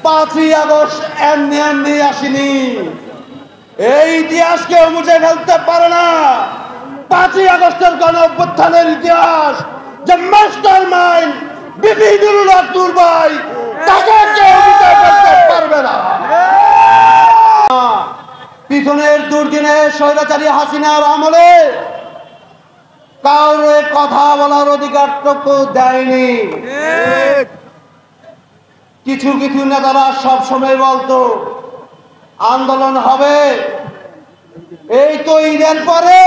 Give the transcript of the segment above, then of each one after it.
5ই August এমনি এমনি আসেনি। এই ইতিহাসকে মুছে ফেলতে পারে না 5ই আগস্টের গণ অভ্যুত্থানের ইতিহাস। যে মাস্টার মাইন্ড বিপি নুরুল হক নূর ভাই, তাকে কেউ মুছে ফেলতে পারবে না। পিছনের দুর্দিনে স্বৈরাচারী হাসিনার আমলে কাউরে কথা বলার অধিকারটুকু দেয়নি। কিছু কিছু নেতারা সব সময় বলতো আন্দোলন হবে, এই তো ঈদের পরে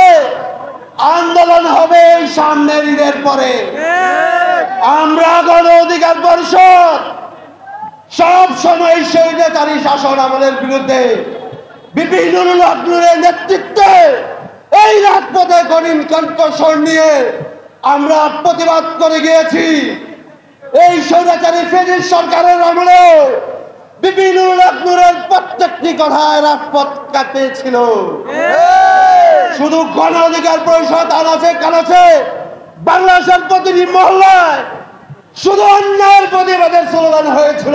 আন্দোলন হবে, এই সামনের ঈদের পরে। আমরা গণ অধিকার পরিষদ সব সময় স্বৈরাচারী শাসন আমলের বিরুদ্ধে বিপি নুরুল হক নূরের নেতৃত্বে এই রাজপথে গণিন কণ্ঠস্বর নিয়ে আমরা প্রতিবাদ করে গিয়েছি। এই স্বৈরাচারী ফেজির সরকারের আমলে বিপি নুরুল হক নূরের প্রত্যেকটি কথায় রাজপথ কাঁপিয়েছিল। শুধু গণ অধিকার পরিষদ আনাচে কানাচে বাংলাদেশের প্রতিটি মহল্লায় শুধু অন্যায়ের প্রতিবাদের স্লোগান হয়েছিল।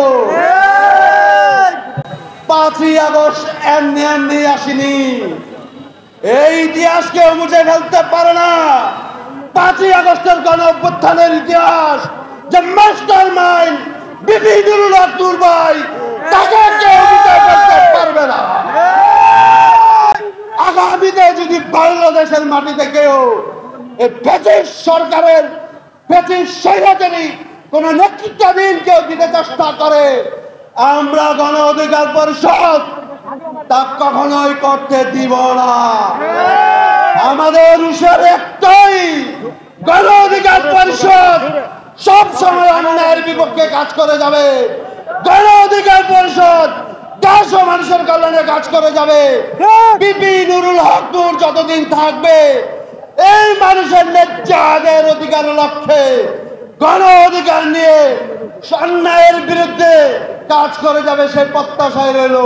5ই আগস্ট এমনি এমনি আসেনি। এই ইতিহাসকে মুছে ফেলতে পারে না 5ই আগস্টের গণ অভ্যুত্থানের ইতিহাস। যে মাস্টার মাইন্ড বিপি নুরুল হক নূর ভাই, তাকে কেউ মুছে ফেলতে পারবে না। আগামীতে যদি বাংলাদেশের মাটিতে কেউ এই ফ্যাসিস্ট সরকারের ফ্যাসিস্ট স্বৈরাচারী কোন নেতৃত্বাধীন কেউ দিতে চেষ্টা করে, আমরা গণ অধিকার পরিষদ তা কখনোই করতে দিব না। আমাদের উৎসব একটাই, গণ অধিকার পরিষদ সব সময় অন্যায়ের বিপক্ষে কাজ করে যাবে। গণ অধিকার পরিষদ দেশ ও মানুষের কল্যাণে কাজ করে যাবে। বিপি নুরুল হক নূর যতদিন থাকবে এই মানুষের ন্যায্য অধিকারের লক্ষ্যে গণ অধিকার নিয়ে অন্যায়ের বিরুদ্ধে কাজ করে যাবে, সেই প্রত্যাশায় রইল।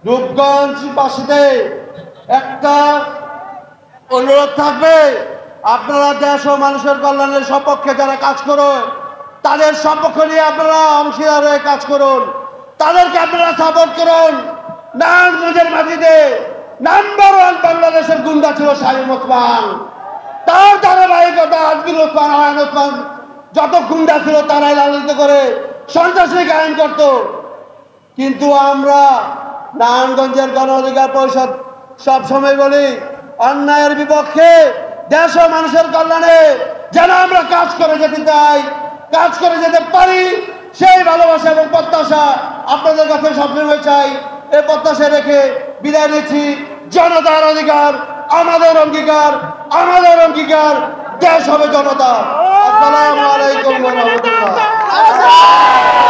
রূপগঞ্জবাসীতে একটা অনুরোধ থাকবে, আপনারা দেশ ও মানুষের কল্যাণের সপক্ষে যারা কাজ করুন, তাদের সপক্ষ নিয়ে আপনারা অংশীদার হয়ে কাজ করুন, তাদেরকে আপনারা সাপোর্ট করুন। নারায়ণগঞ্জের মাটিতে নাম্বার 1 বাংলাদেশের গুন্ডা ছিল শামীম ওসমান, তার ধারাবাহিকতা আজমির ওসমান, আয়ন ওসমান, যত গুন্ডা ছিল তারাই লালিত করে সন্ত্রাসী কায়েম করত। কিন্তু আমরা নারায়ণগঞ্জের গণ অধিকার পরিষদ সব সময় বলি অন্যায়ের বিপক্ষে দেশ ও মানুষের কল্যাণে যেন আমরা কাজ করে যেতে চাই, কাজ করে যেতে পারি, সেই ভালোবাসা এবং প্রত্যাশা আপনাদের কাছে সবসময় চাই। এই প্রত্যাশা রেখে বিদায় নিচ্ছি। জনতার অধিকার আমাদের অঙ্গীকার, আমাদের অঙ্গীকার দেশ হবে জনতা। আসসালামু আলাইকুম ওয়া রাহমাতুল্লাহ।